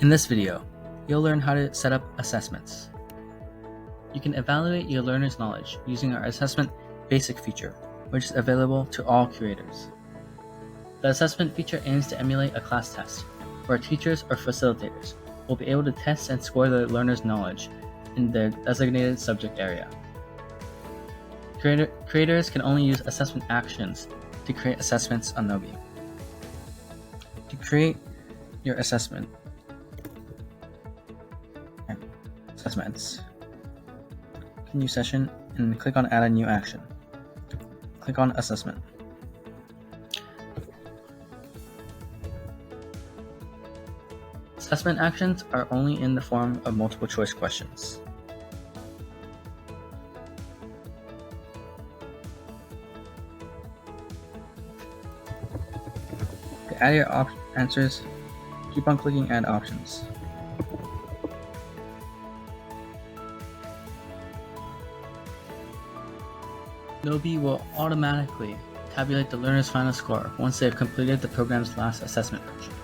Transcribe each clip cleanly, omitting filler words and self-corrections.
In this video, you'll learn how to set up assessments. You can evaluate your learner's knowledge using our Assessment Basic feature, which is available to all curators. The assessment feature aims to emulate a class test, where teachers or facilitators will be able to test and score the learner's knowledge in their designated subject area. Creators can only use assessment actions to create assessments on Gnowbe. To create your assessments, new session and click on Add a New Action. Click on Assessment. Assessment actions are only in the form of multiple choice questions. To add your answers, keep on clicking Add Options. Gnowbe will automatically tabulate the learner's final score once they have completed the program's last assessment version.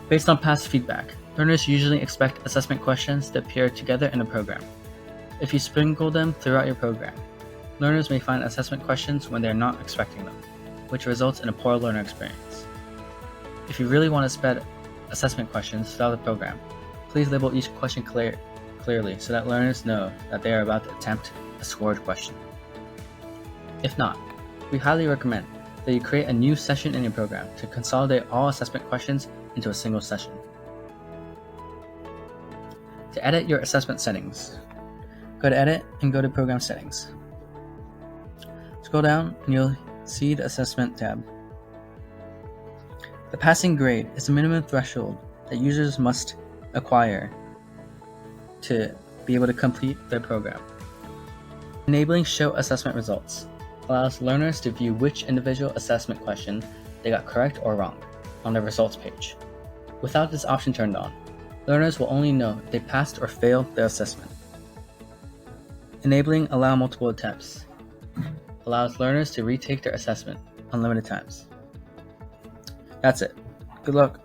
Based on past feedback, learners usually expect assessment questions to appear together in a program. If you sprinkle them throughout your program, learners may find assessment questions when they are not expecting them, which results in a poor learner experience. If you really want to spread assessment questions throughout the program, please label each question clearly so that learners know that they are about to attempt a scored question. If not, we highly recommend that you create a new session in your program to consolidate all assessment questions into a single session. To edit your assessment settings, go to Edit and go to Program Settings. Scroll down and you'll see the Assessment tab. The passing grade is the minimum threshold that users must acquire to be able to complete their program. Enabling Show Assessment Results allows learners to view which individual assessment question they got correct or wrong on the results page. Without this option turned on, learners will only know if they passed or failed their assessment. Enabling Allow Multiple Attempts allows learners to retake their assessment unlimited times. That's it. Good luck.